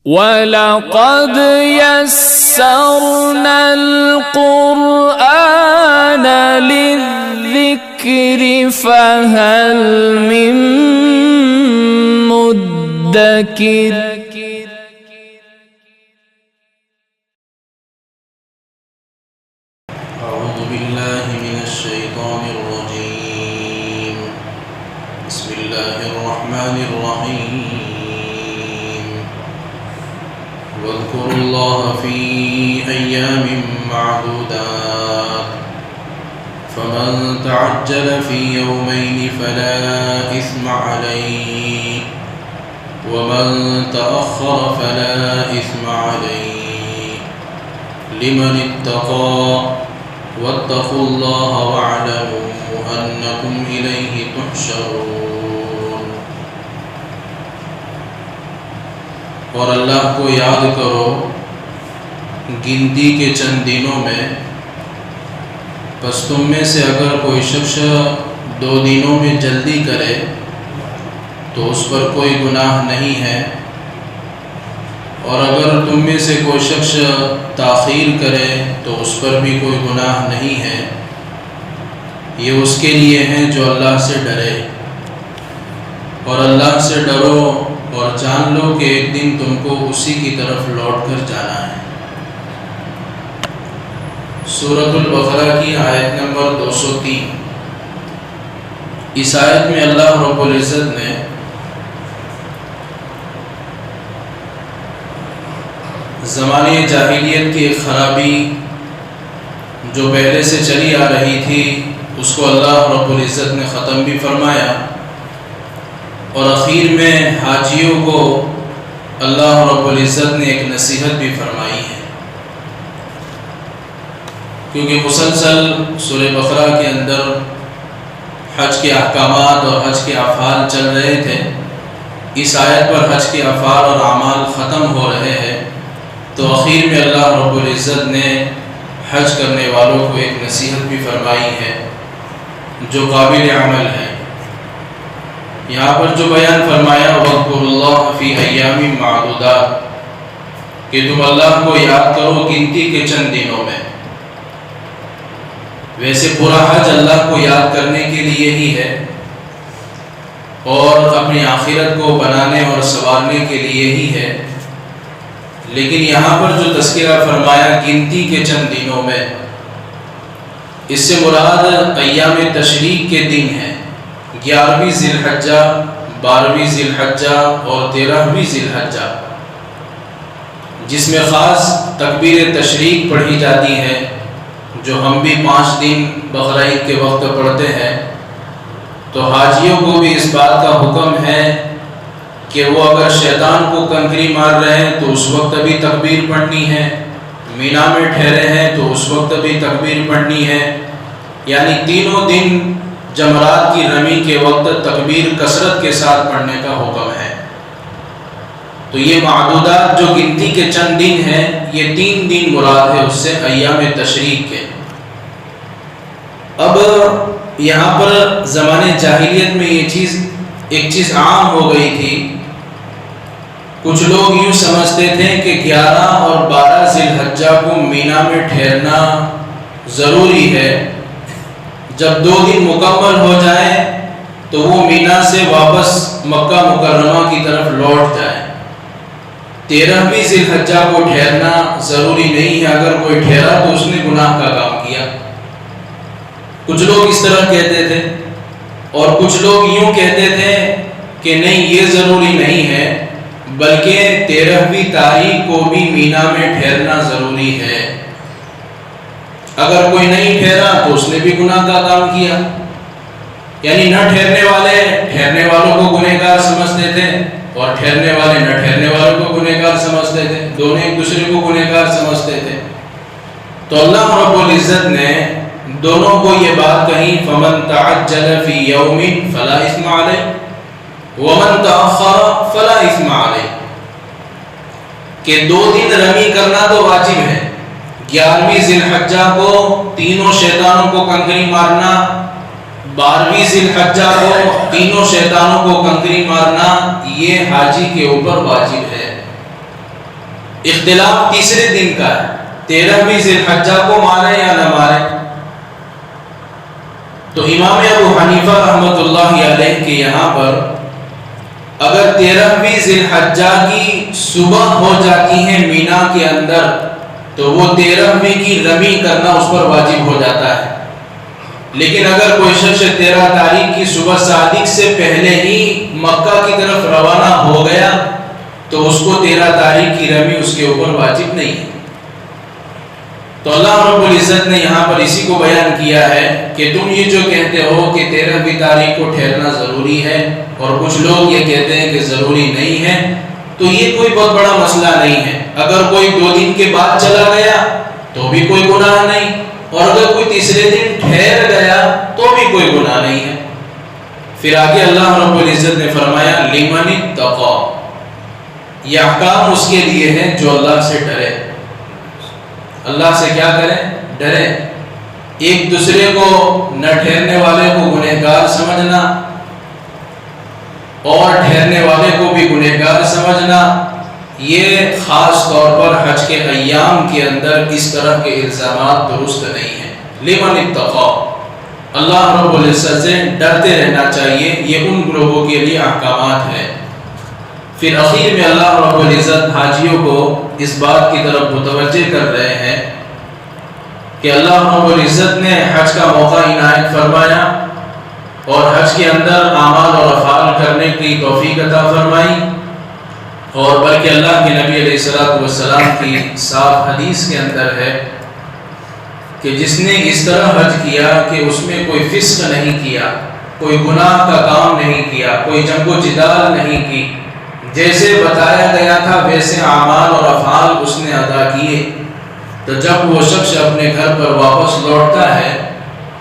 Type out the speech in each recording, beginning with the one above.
وَلَقَدْ يَسَّرْنَا الْقُرْآنَ لِلذِّكْرِ فَهَلْ مِن مُّدَّكِرٍ أعوذ بالله من الشيطان الرجيم بسم الله الرحمن الرحيم واذكروا الله في أيام معدودات فمن تعجل في يومين فلا إثم عليه ومن تأخر فلا إثم عليه لمن اتقى واتقوا الله واعلموا أنكم إليه تحشرون۔ اور اللہ کو یاد کرو گنتی کے چند دنوں میں، پس تم میں سے اگر کوئی شخص 2 دنوں میں جلدی کرے تو اس پر کوئی گناہ نہیں ہے، اور اگر تم میں سے کوئی شخص تاخیر کرے تو اس پر بھی کوئی گناہ نہیں ہے۔ یہ اس کے لیے ہیں جو اللہ سے ڈرے، اور اللہ سے ڈرو اور جان لو کہ ایک دن تم کو اسی کی طرف لوٹ کر جانا ہے۔ سورۃ البقرہ کی آیت نمبر 203۔ اس آیت میں اللہ رب العزت نے زمانے جاہلیت کی ایک خرابی جو پہلے سے چلی آ رہی تھی اس کو اللہ رب العزت نے ختم بھی فرمایا، اور اخیر میں حاجیوں کو اللہ رب العزت نے ایک نصیحت بھی فرمائی ہے، کیونکہ مسلسل سورہ بقرہ کے اندر حج کے احکامات اور حج کے افعال چل رہے تھے۔ اس آیت پر حج کے افعال اور اعمال ختم ہو رہے ہیں، تو اخیر میں اللہ رب العزت نے حج کرنے والوں کو ایک نصیحت بھی فرمائی ہے جو قابل عمل ہے۔ یہاں پر جو بیان فرمایا وَاذْكُرُوا اللَّهَ فِي أَيَّامٍ مَّعْدُودَاتٍ، کہ تم اللہ کو یاد کرو گنتی کے چند دنوں میں۔ ویسے پورا حج اللہ کو یاد کرنے کے لیے ہی ہے، اور اپنی آخرت کو بنانے اور سنوارنے کے لیے ہی ہے، لیکن یہاں پر جو تذکرہ فرمایا گنتی کے چند دنوں میں، اس سے مراد ایام تشریق کے دن ہیں، 11ویں ذی الحجہ، 12ویں ذی الحجہ اور 13ویں ذی الحجہ، جس میں خاص تکبیر تشریق پڑھی جاتی ہے، جو ہم بھی 5 دن بقرعید کے وقت پڑھتے ہیں۔ تو حاجیوں کو بھی اس بات کا حکم ہے کہ وہ اگر شیطان کو کنکری مار رہے ہیں تو اس وقت بھی تکبیر پڑھنی ہے، مینا میں ٹھہرے ہیں تو اس وقت بھی تکبیر پڑھنی ہے، یعنی تینوں دن جمرات کی رمی کے وقت تکبیر کثرت کے ساتھ پڑھنے کا حکم ہے۔ تو یہ معدودات جو گنتی کے چند دن ہیں، یہ 3 دن مراد ہے اس سے ایام تشریق کے۔ اب یہاں پر زمانے جاہلیت میں یہ ایک چیز عام ہو گئی تھی، کچھ لوگ یوں سمجھتے تھے کہ 11 اور 12 ذی الحجہ کو مینا میں ٹھہرنا ضروری ہے، جب 2 دن مکمل ہو جائیں تو وہ مینا سے واپس مکہ مکرمہ کی طرف لوٹ جائیں۔ 13ویں ذی الحجہ کو ٹھہرنا ضروری نہیں ہے، اگر کوئی ٹھہرا تو اس نے گناہ کا کام کیا۔ کچھ لوگ اس طرح کہتے تھے، اور کچھ لوگ یوں کہتے تھے کہ نہیں، یہ ضروری نہیں ہے، بلکہ 13ویں تاریخ کو بھی مینا میں ٹھہرنا ضروری ہے، اگر کوئی نہیں ٹھہرا تو اس نے بھی گناہ کا کام کیا۔ یعنی نہ ٹھہرنے والوں کو گنہگار سمجھتے تھے، اور ٹھہرنے والے نہ ٹھہرنے والوں کو گنہگار سمجھتے تھے، دونوں ایک دوسرے کو گنہگار سمجھتے تھے۔ تو اللہ رب العزت نے دونوں کو یہ بات کہی فَمَن تَعَجَّلَ فِي يَوْمٍ فَلَا إِثْمَ عَلَيْهِ وَمَن تَأَخَّرَ فَلَا إِثْمَ عَلَيْهِ، کہ 2 دن رمی کرنا تو واجب ہے، 11ویں ذی الحجہ کو تینوں شیطانوں کو کنکری مارنا، 12ویں ذی الحجہ کو تینوں شیطانوں کو کنکری مارنا یہ حاجی کے اوپر واجب ہے، اختلاف تیسرے دن کا ہے، 13ویں ذی الحجہ کو مارے یا نہ مارے۔ تو امام ابو حنیفہ رحمۃ اللہ علیہ کے یہاں پر اگر 13ویں ذی الحجہ کی صبح ہو جاتی ہے مینا کے اندر تو وہ 13ویں کی رمی کرنا اس پر واجب ہو جاتا ہے۔ لیکن اگر کوئی شخص 13 تاریخ کی صبح صادق سے پہلے ہی مکہ کی طرف روانہ ہو گیا تو اس کو 13 تاریخ کی رمی اس کے اوپر واجب نہیں ہے۔ تو اللہ رب العزت نے یہاں پر اسی کو بیان کیا ہے کہ تم یہ جو کہتے ہو کہ 13ویں تاریخ کو ٹھہرنا ضروری ہے اور کچھ لوگ یہ کہتے ہیں کہ ضروری نہیں ہے، تو یہ کوئی بہت بڑا مسئلہ نہیں ہے۔ اگر کوئی 2 دن کے بعد چلا گیا تو بھی کوئی گناہ نہیں، اور اگر کوئی تیسرے دن ٹھہر گیا تو بھی کوئی گناہ نہیں ہے۔ پھر آگے اللہ رب العزت نے فرمایا لمن اتقی، یہ احکام اس کے لیے ہیں جو اللہ سے ڈرے۔ اللہ سے کیا کریں؟ ڈرے۔ ایک دوسرے کو نہ ٹھہرنے والے کو گنہگار سمجھنا اور ٹھہرنے والے کو بھی گنہگار سمجھنا، یہ خاص طور پر حج کے ایام کے اندر اس طرح کے الزامات درست نہیں ہیں۔ لمن اتقی، اللہ رب العزت سے ڈرتے رہنا چاہیے، یہ ان لوگوں کے لیے احکامات ہیں۔ پھر اخیر میں اللہ رب العزت حاجیوں کو اس بات کی طرف متوجہ کر رہے ہیں کہ اللہ رب العزت نے حج کا موقع عنایت فرمایا اور حج کے اندر اعمال اور افعال کرنے کی توفیق عطا فرمائی، اور بلکہ اللہ کے نبی علیہ الصلوۃ والسلام کی صاف حدیث کے اندر ہے کہ جس نے اس طرح حج کیا کہ اس میں کوئی فسق نہیں کیا، کوئی گناہ کا کام نہیں کیا، کوئی جنگ و جدال نہیں کی، جیسے بتایا گیا تھا ویسے اعمال اور افعال اس نے ادا کیے، تو جب وہ شخص اپنے گھر پر واپس لوٹتا ہے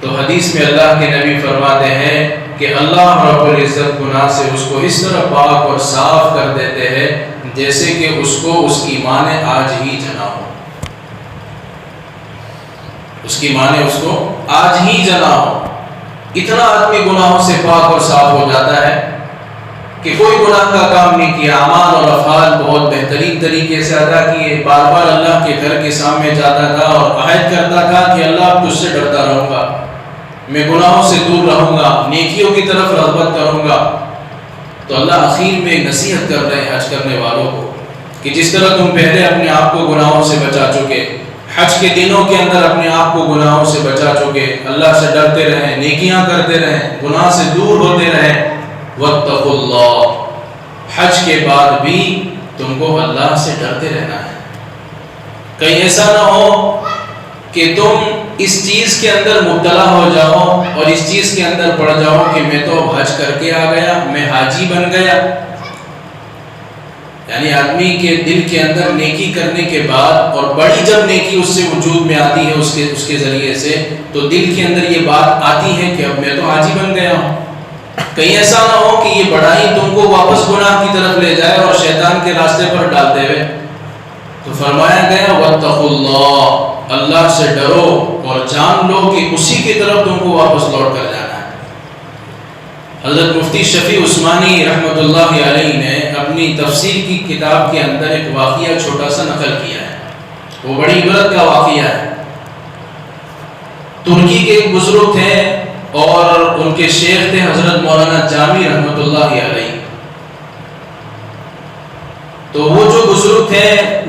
تو حدیث میں اللہ کے نبی فرماتے ہیں کہ اللہ رب العزت گناہ سے اس کو اس طرح پاک اور صاف کر دیتے ہیں جیسے کہ اس کو اس کی ماں نے آج ہی جنا ہو، اس کی ماں نے اس کو آج ہی جنا ہو۔ اتنا آدمی گناہوں سے پاک اور صاف ہو جاتا ہے کہ کوئی گناہ کا کام نہیں کیا، اعمال اور افعال بہت بہترین طریقے سے ادا کیے، بار بار اللہ کے گھر کے سامنے جاتا تھا اور عہد کرتا تھا کہ اللہ تجھ سے ڈرتا رہوں گا، میں گناہوں سے دور رہوں گا، نیکیوں کی طرف رغبت کروں گا۔ تو اللہ اخیر میں نصیحت کر رہے ہیں حج کرنے والوں کو کہ جس طرح تم پہلے اپنے آپ کو گناہوں سے بچا چکے، حج کے دنوں کے اندر اپنے آپ کو گناہوں سے بچا چکے، اللہ سے ڈرتے رہیں، نیکیاں کرتے رہیں، گناہ سے دور ہوتے رہیں، واتقوا اللہ، حج کے بعد بھی تم کو اللہ سے ڈرتے رہنا ہے۔ کہیں ایسا نہ ہو کہ تم اس چیز کے اندر مبتلا ہو جاؤ اور اس چیز کے اندر پڑ جاؤ کہ میں تو حج کر کے آ گیا، میں حاجی بن گیا۔ یعنی آدمی کے دل کے اندر نیکی کرنے کے بعد، اور بڑی جب نیکی اس سے وجود میں آتی ہے اس کے ذریعے سے، تو دل کے اندر یہ بات آتی ہے کہ اب میں تو حاجی بن گیا ہوں۔ کہیں ایسا نہ ہو کہ یہ بڑائی تم کو واپس گناہ کی طرف لے جائے اور شیطان کے راستے پر ڈالتے ہوئے۔ تو فرمایا گیا واتقوا اللہ، اللہ سے ڈرو اور جان لو کہ اسی کی طرف تم کو واپس لوٹ کر جانا ہے۔ حضرت مفتی شفیع عثمانی رحمۃ اللہ علیہ نے اپنی تفسیر کی کتاب کے اندر ایک واقعہ چھوٹا سا نقل کیا ہے، وہ بڑی عبرت کا واقعہ ہے۔ ترکی کے ایک بزرگ تھے اور ان کے شیخ تھے حضرت مولانا جامی رحمۃ اللہ علیہ۔ تو وہ جو بزرگ تھے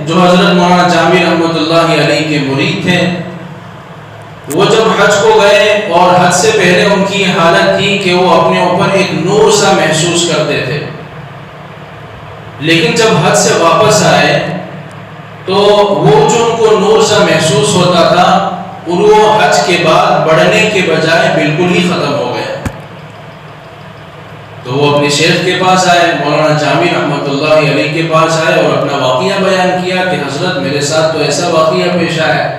جو حضرت مولانا جامی رحمۃ اللہ علیہ کے مرید تھے، وہ جب حج کو گئے اور حج سے پہلے ان کی یہ حالت تھی کہ وہ اپنے اوپر ایک نور سا محسوس کرتے تھے، لیکن جب حج سے واپس آئے تو وہ جو ان کو نور سا محسوس ہوتا تھا وہ حج کے بعد بڑھنے کے بجائے بالکل ہی ختم ہو گیا۔ تو وہ اپنے شیخ کے پاس آئے، مولانا جامی رحمۃ اللہ علیہ کے پاس آئے اور اپنا واقعہ بیان کیا کہ حضرت میرے ساتھ تو ایسا واقعہ پیش آیا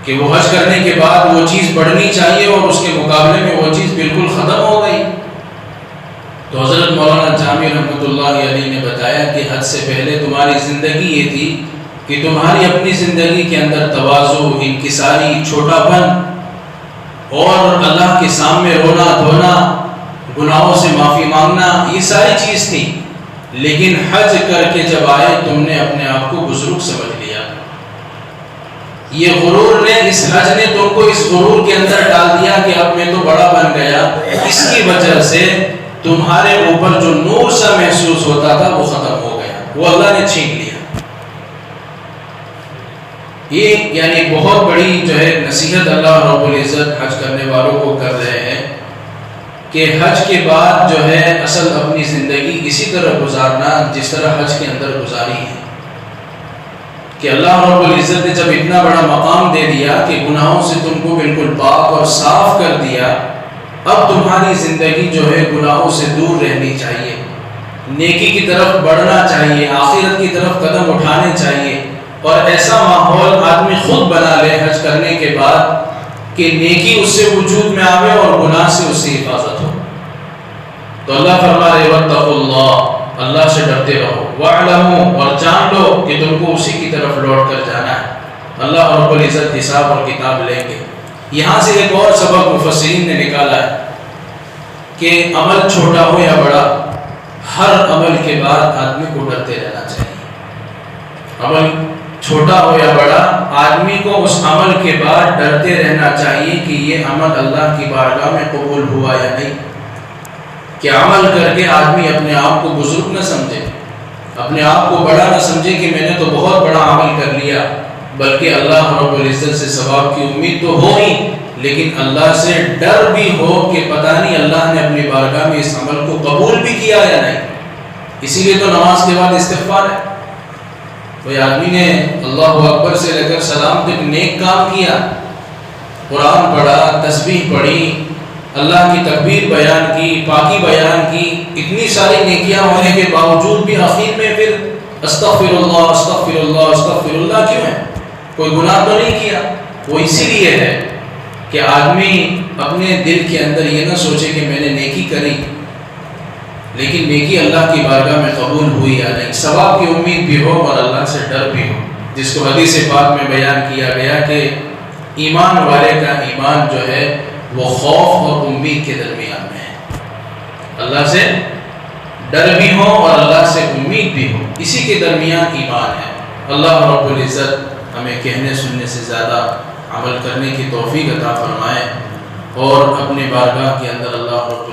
کہ وہ حج کرنے کے بعد وہ چیز بڑھنی چاہیے اور اس کے مقابلے میں وہ چیز بالکل ختم ہو گئی۔ تو حضرت مولانا جامی رحمۃ اللہ علیہ نے بتایا کہ حج سے پہلے تمہاری زندگی یہ تھی کہ تمہاری اپنی زندگی کے اندر تواضع، انکساری، چھوٹا پن اور اللہ کے سامنے رونا دھونا، گناہوں سے معافی مانگنا، یہ ساری چیز تھی۔ لیکن حج کر کے جب آئے تم نے اپنے آپ کو بزرگ سمجھ لیا. یہ غرور نے، اس حج نے تم کو اس غرور کے اندر ڈال دیا کہ اب میں تو بڑا بن گیا. اس کی وجہ سے تمہارے اوپر جو نور سا محسوس ہوتا تھا وہ ختم ہو گیا، وہ اللہ نے چھین لیا. یہ یعنی بہت بڑی جو ہے نصیحت اللہ رب العزت حج کرنے والوں کو کر رہے ہیں کہ حج کے بعد جو ہے اصل اپنی زندگی اسی طرح گزارنا جس طرح حج کے اندر گزاری ہے. کہ اللہ رب العزت نے جب اتنا بڑا مقام دے دیا کہ گناہوں سے تم کو بالکل پاک اور صاف کر دیا، اب تمہاری زندگی جو ہے گناہوں سے دور رہنی چاہیے، نیکی کی طرف بڑھنا چاہیے، آخرت کی طرف قدم اٹھانے چاہیے. اور ایسا ماحول آدمی خود بنا لے حج کرنے کے بعد کہ نیکی اس سے وجود میں آوے اور گناہ سے اس سے حفاظت ہو. تو اللہ فرما رہے واتقوا اللہ، اللہ سے ڈرتے رہو، وَاعْلَمُوا، اور جان لو کہ تم کو اسی کی طرف لوٹ کر جانا ہے. اللہ رب العزت حساب اور کتاب لیں گے. یہاں سے ایک اور سبق مفسرین نے نکالا ہے کہ عمل چھوٹا ہو یا بڑا، ہر عمل کے بعد آدمی کو ڈرتے رہنا چاہیے. عمل چھوٹا ہو یا بڑا، آدمی کو اس عمل کے بعد ڈرتے رہنا چاہیے کہ یہ عمل اللہ کی بارگاہ میں قبول ہوا یا نہیں. کہ عمل کر کے آدمی اپنے آپ کو بزرگ نہ سمجھے، اپنے آپ کو بڑا نہ سمجھے کہ میں نے تو بہت بڑا عمل کر لیا، بلکہ اللہ رب العزت سے ثواب کی امید تو ہو ہی، لیکن اللہ سے ڈر بھی ہو کہ پتہ نہیں اللہ نے اپنی بارگاہ میں اس عمل کو قبول بھی کیا یا نہیں. اسی لیے تو نماز کے بعد استغفار ہے. کوئی آدمی نے اللہ اکبر سے لے کر سلام تک نیک کام کیا، قرآن پڑھا، تسبیح پڑھی، اللہ کی تکبیر بیان کی، پاکی بیان کی، اتنی ساری نیکیاں ہونے کے باوجود بھی آخر میں پھر استغفر اللہ استغفر اللہ استغفر اللہ کیوں ہے؟ کوئی گناہ تو نہیں کیا. وہ اسی لیے ہے کہ آدمی اپنے دل کے اندر یہ نہ سوچے کہ میں نے نیکی کری لیکن نیکی اللہ کی بارگاہ میں قبول ہوئی یا نہیں، ثواب کی امید بھی ہو اور اللہ سے ڈر بھی ہو، جس کو حدیث پاک میں بیان کیا گیا کہ ایمان والے کا ایمان جو ہے وہ خوف اور امید کے درمیان میں ہے. اللہ سے ڈر بھی ہو اور اللہ سے امید بھی ہو، اسی کے درمیان ایمان ہے. اللہ رب العزت ہمیں کہنے سننے سے زیادہ عمل کرنے کی توفیق عطا فرمائے اور اپنے بارگاہ کے اندر اللہ رب